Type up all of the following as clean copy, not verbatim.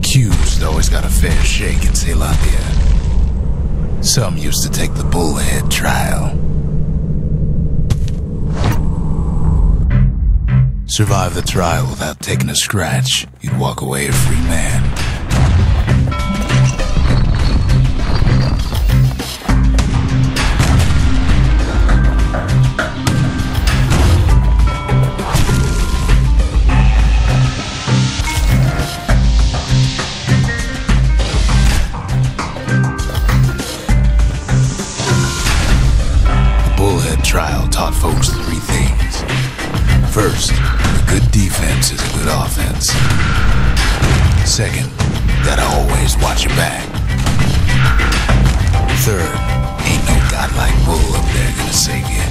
accused always got a fair shake in Ceylondia. Some used to take the bullhead trial. Survive the trial without taking a scratch, you'd walk away a free man. Trial taught folks three things. First, a good defense is a good offense. Second, gotta always watch your back. Third, ain't no godlike bull up there gonna save you.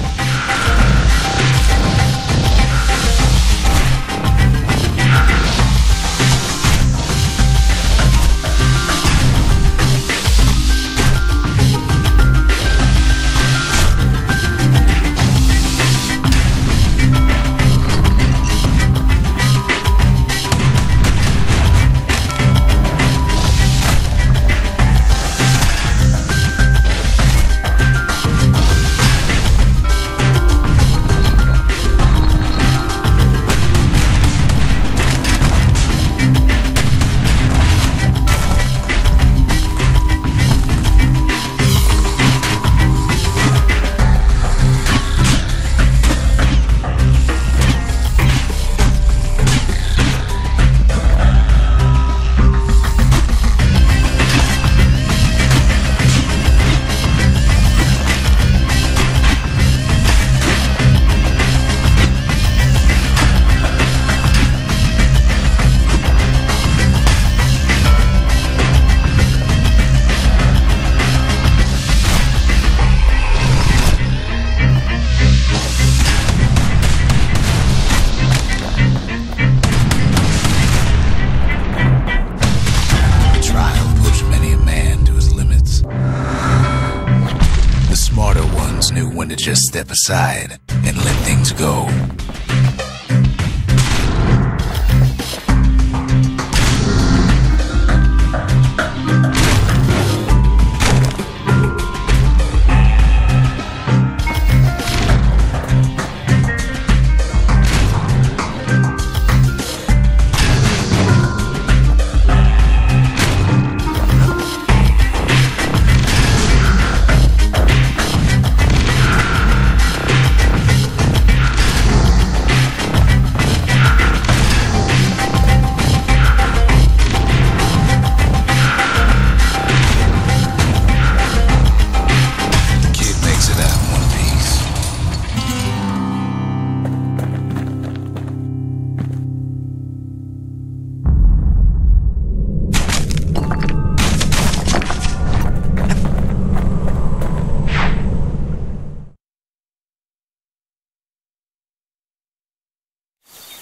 Knew when to just step aside and let things go.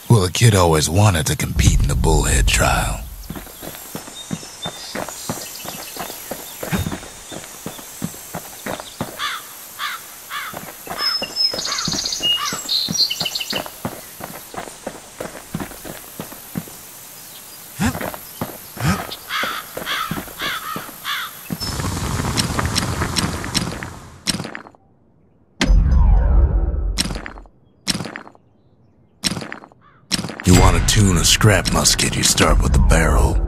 Well, the kid always wanted to compete in the bullhead trial. You want to tune a scrap musket, you start with the barrel.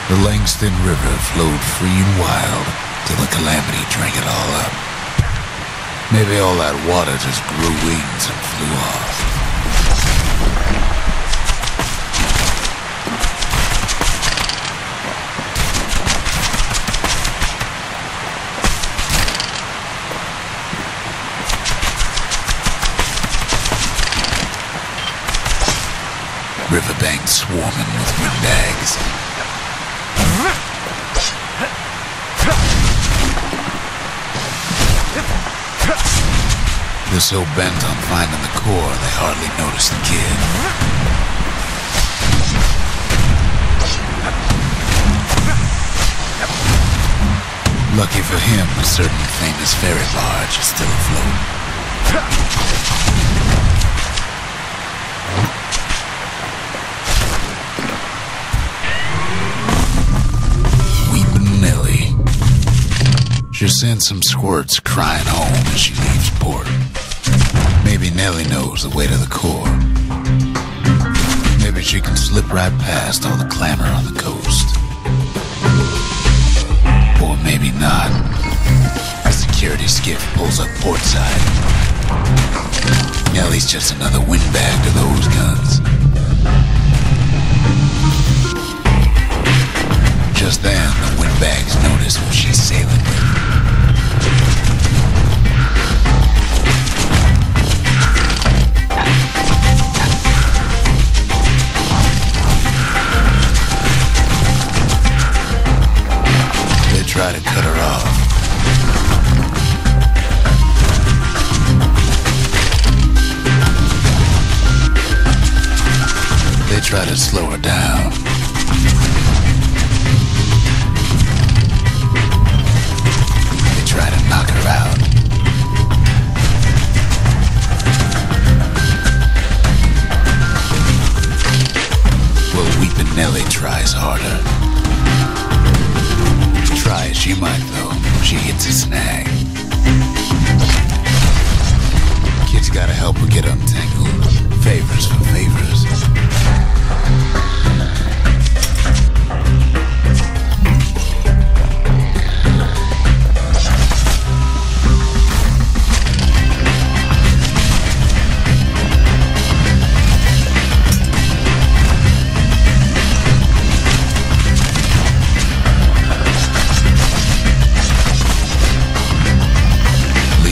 The Langston River flowed free and wild till the calamity drank it all up. Maybe all that water just grew wings and flew off. riverbank swarming with windbags. They're so bent on finding the core, they hardly notice the kid. Lucky for him, a certain famous ferry barge is still afloat. Weepin' Nellie. She'll send some squirts crying home as she leaves port. Maybe Nellie knows the way to the core. Maybe she can slip right past all the clamor on the coast. Or maybe not. A security skiff pulls up portside. Nellie's just another windbag to those guns. Just then, the windbags notice who she's sailing with. Try to cut her off. They try to slow her down. They try to knock her out. Well, Weepin' Nellie tries harder. Try as she might, though, she hits a snag. Kid's gotta help her get untangled. Favors for favors.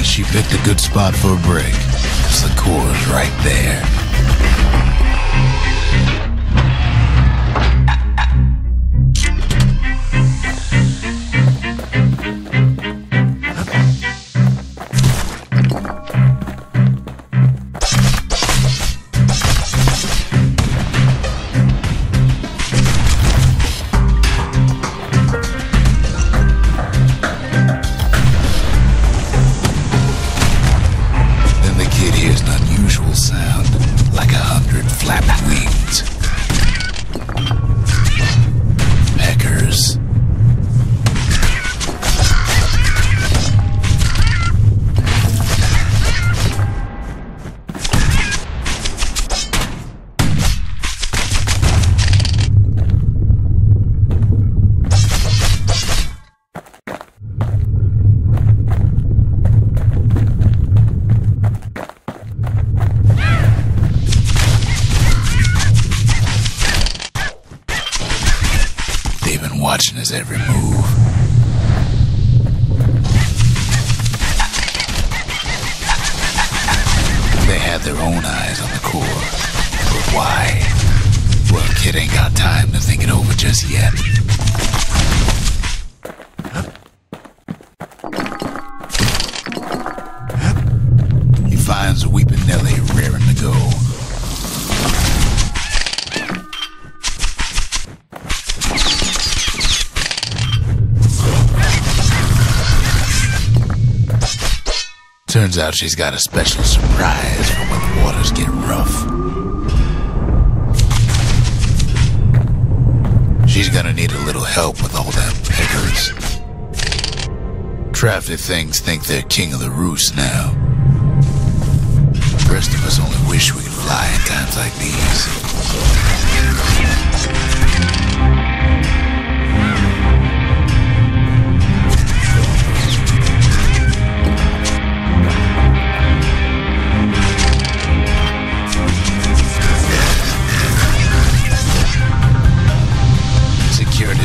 She picked a good spot for a break, 'cause the core's right there. Sound like 100 flapping wings. Peckers. Watching his every move. They had their own eyes on the core. But why? Well, kid ain't got time to think it over just yet. He finds Weepin' Nellie raring to go. Turns out she's got a special surprise for when the waters get rough. She's gonna need a little help with all them peckers. Crafty things think they're king of the roost now. The rest of us only wish we could fly in times like these.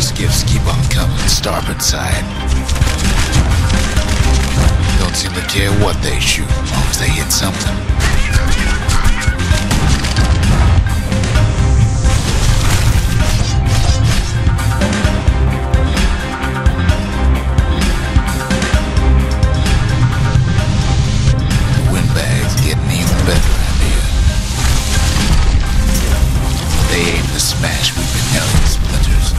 Skiffs keep on coming starboard side. Don't seem to care what they shoot, as long as they hit something. smash Weeping Nelly to splinters.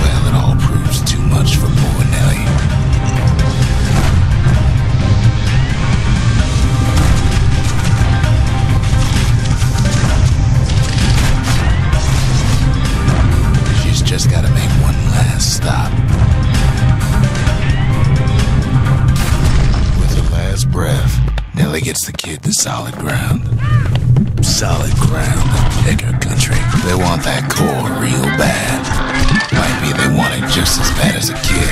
Well, it all proves too much for poor Nelly. She's just gotta make one last stop. With her last breath, Nelly gets the kid to solid ground. Solid ground to pick her country. They want that core real bad. Might be they want it just as bad as a kid.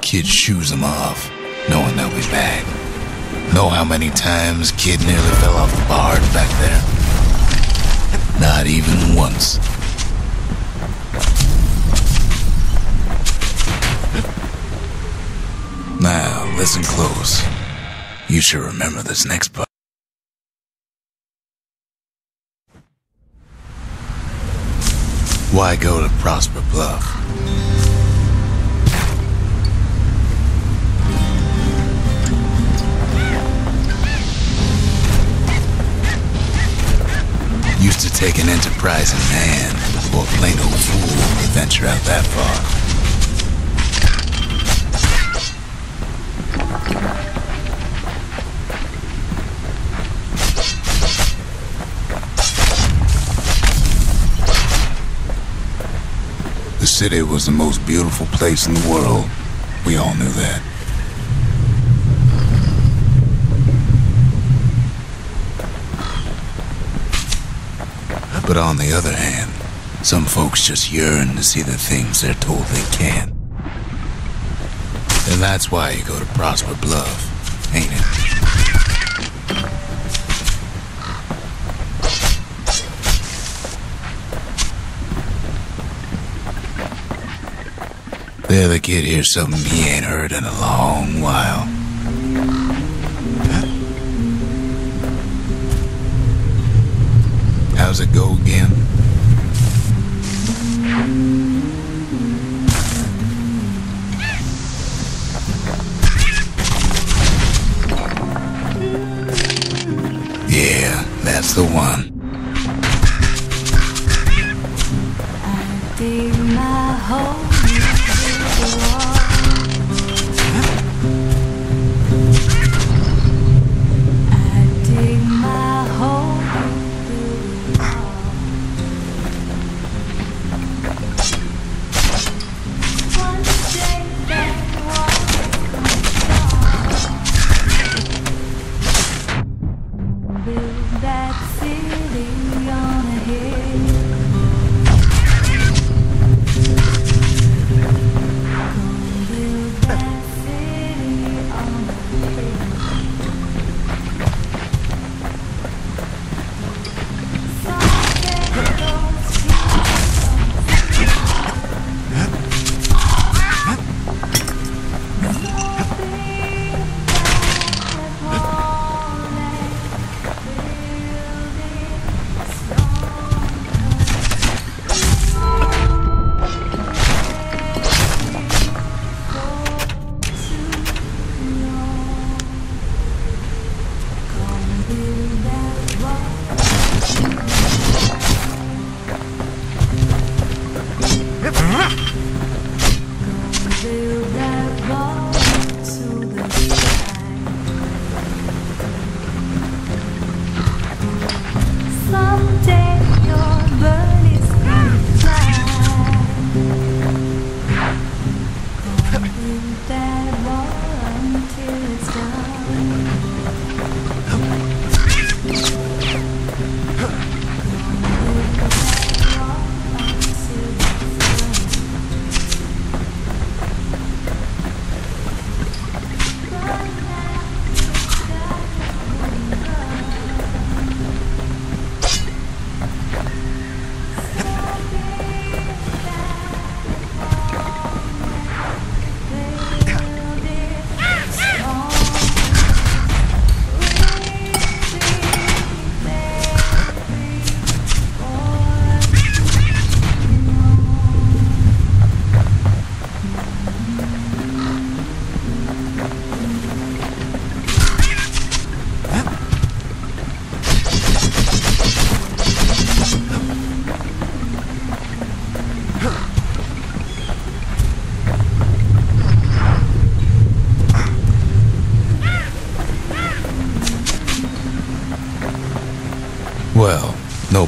Kid shoos them off, knowing they'll be back. Know how many times Kid nearly fell off the barge back there? Not even once. Now, listen close. You should remember this next part. Why go to Prosper Bluff? Used to take an enterprising man or a plain old fool to venture out that far. The city was the most beautiful place in the world. We all knew that. But on the other hand, some folks just yearn to see the things they're told they can't. And that's why you go to Prosper Bluff, ain't it? There the kid hears something he ain't heard in a long while. How's it go again? Yeah, that's the one. I dig my hole in the wall. I dig my hole in the wall. One day that wall will build that city on a hill.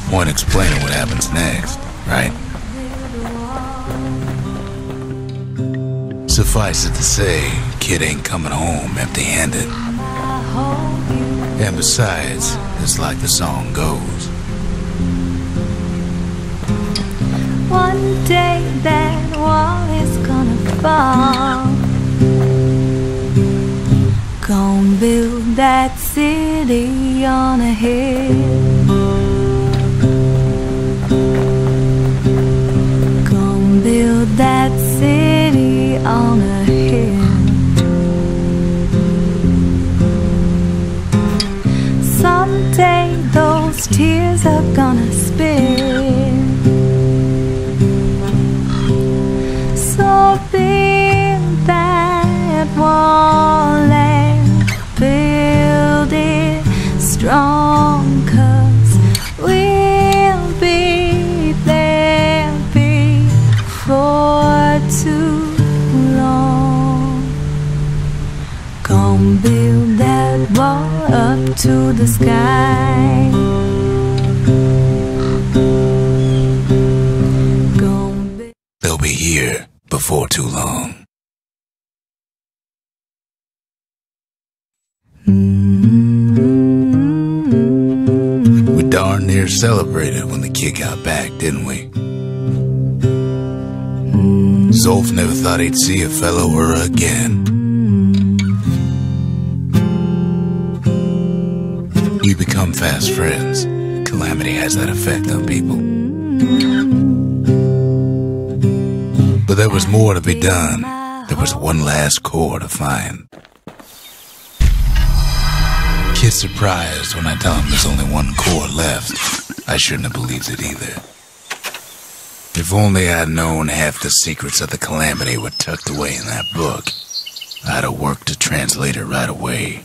point explaining what happens next, right? Suffice it to say, kid ain't coming home empty-handed. And besides, it's like the song goes. One day that wall is gonna fall. Gonna build that city on a hill. Gonna build that city on a hill. Someday those tears are gonna spill. So build that wall and build it strong, 'cause we'll be there before too long. Gonna build that wall up to the sky. They'll be here before too long. We darn near celebrated when the kid got back, didn't we? Zolf never thought he'd see a fellow her again. We become fast friends. Calamity has that effect on people. But there was more to be done. There was one last core to find. Kid's surprised when I tell him there's only one core left. I shouldn't have believed it either. If only I'd known half the secrets of the Calamity were tucked away in that book, I'd have worked to translate it right away.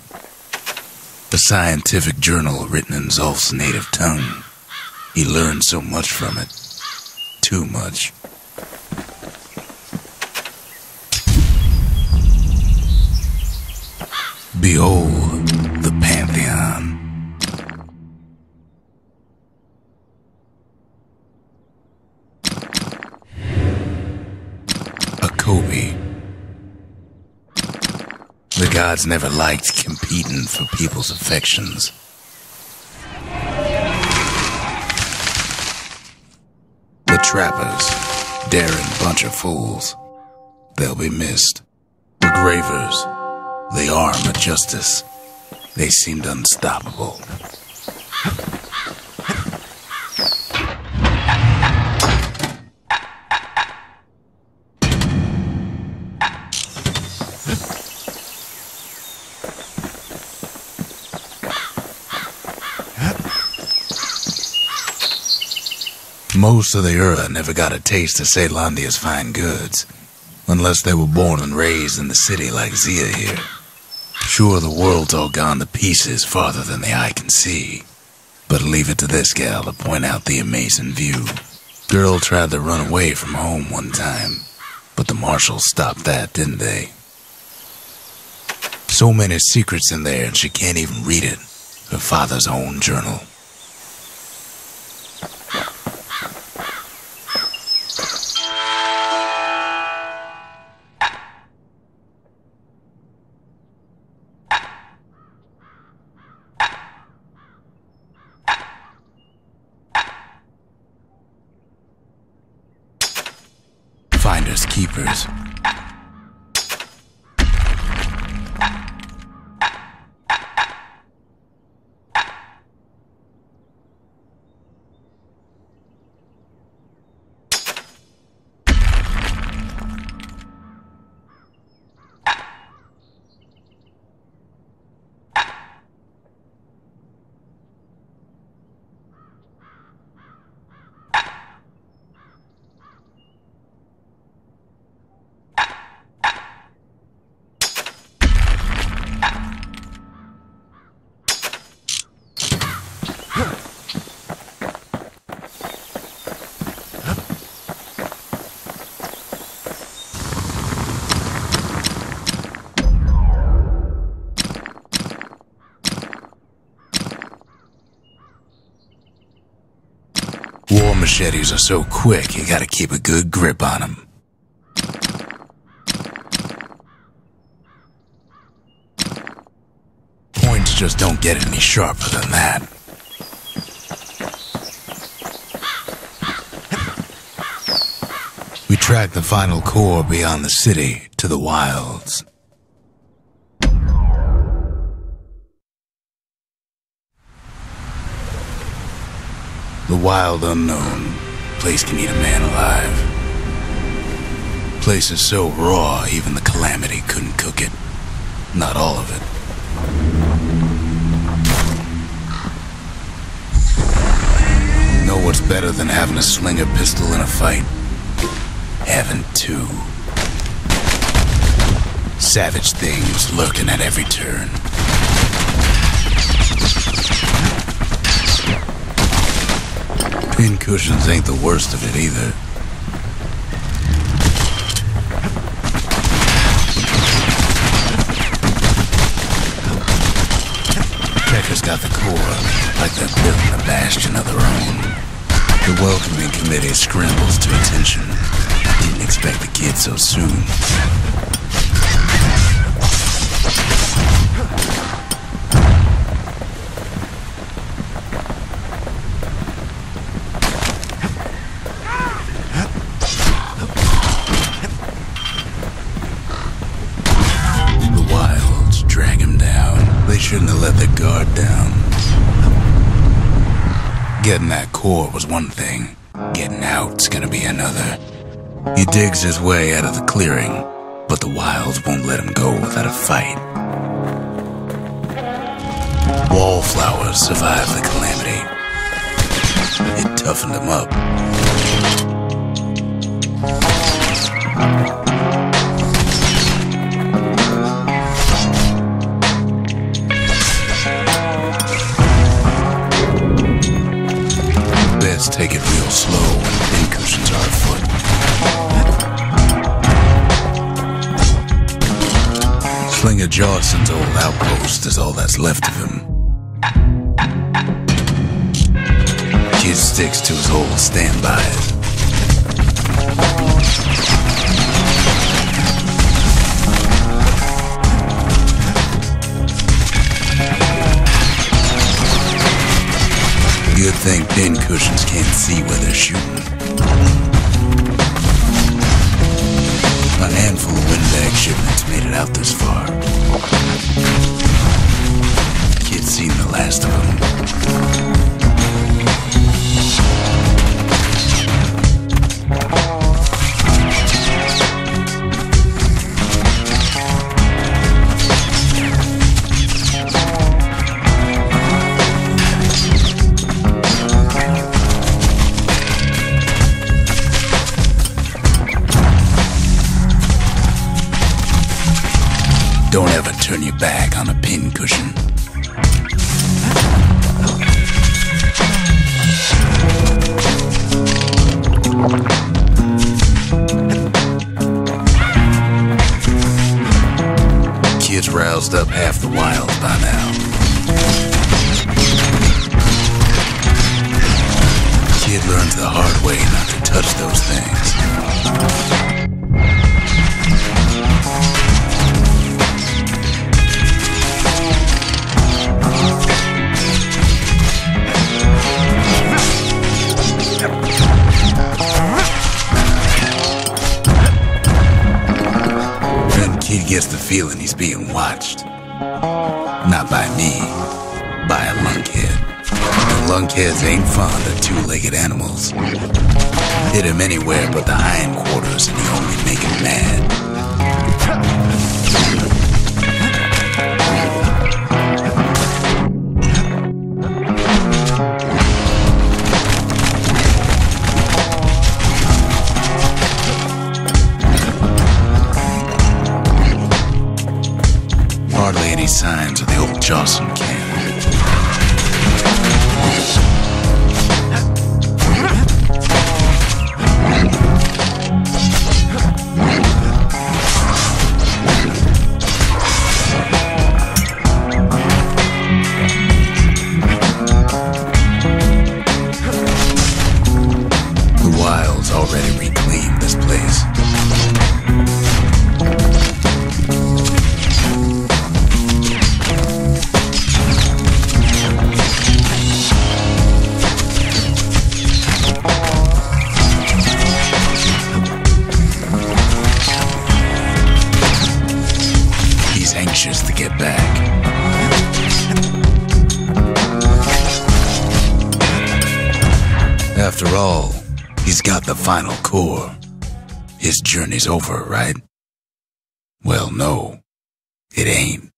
A scientific journal written in Zolf's native tongue. He learned so much from it. Too much. Behold the Pantheon. A Kobe. The gods never liked competing for people's affections. The trappers, daring bunch of fools. They'll be missed. The gravers, the arm of justice. They seemed unstoppable. Most of the Ura never got a taste of Ceylondia's fine goods, unless they were born and raised in the city like Zia here. Sure, the world's all gone to pieces farther than the eye can see, but leave it to this gal to point out the amazing view. Girl tried to run away from home one time, but the marshals stopped that, didn't they? So many secrets in there and she can't even read it. Her father's own journal. Finders keepers. War machetes are so quick, you gotta keep a good grip on them. Points just don't get any sharper than that. We track the final core beyond the city to the wilds. The wild unknown. Place can eat a man alive. Place is so raw, even the Calamity couldn't cook it. Not all of it. Know what's better than having a slinger pistol in a fight? Having two. Savage things lurking at every turn. Pincushions ain't the worst of it either. Trekkers got the core, like they're building a bastion of their own. The welcoming committee scrambles to attention. Didn't expect the kid so soon. Shouldn't have let their guard down. Getting that core was one thing. Getting out's gonna be another. He digs his way out of the clearing, but the wilds won't let him go without a fight. Wallflowers survived the Calamity. It toughened him up. Take it real slow when pincushions are afoot. Slinger Jawson's old outpost is all that's left of him. Kid sticks to his old standbys. Good thing pincushions can't see where they're shooting. A handful of windbag shipments made it out this far. Kid's seen the last of them. Don't ever turn your back on a pincushion. Kid's roused up half the wilds by now. Kid learns the hard way not to touch those things. Kid gets the feeling he's being watched. Not by me, by a lunkhead. And lunkheads ain't fond of two-legged animals. Hit him anywhere but the hindquarters and he only make him mad. Hardly any signs of the old Jawson camp. Wild's already reclaimed this place. He's anxious to get back. After all, he's got the final core. His journey's over, right? Well, no, it ain't.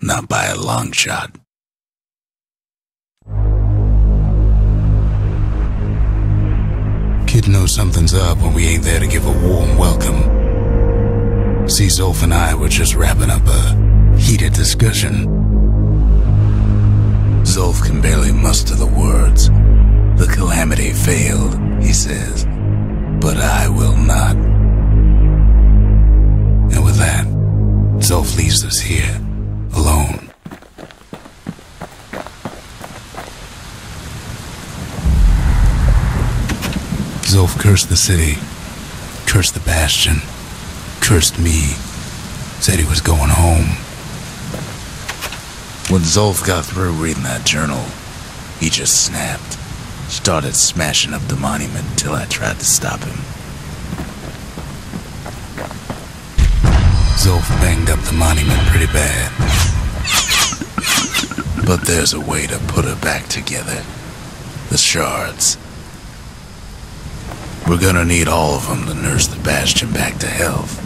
Not by a long shot. Kid knows something's up when we ain't there to give a warm welcome. See, Zolf and I were just wrapping up a heated discussion. Zolf can barely muster the words. The calamity failed, he says, but I will not. And with that, Zolf leaves us here, alone. Zolf cursed the city, cursed the Bastion, cursed me, said he was going home. When Zolf got through reading that journal, he just snapped. Started smashing up the monument until I tried to stop him. Zolf banged up the monument pretty bad. But there's a way to put it back together. The shards. We're gonna need all of them to nurse the Bastion back to health.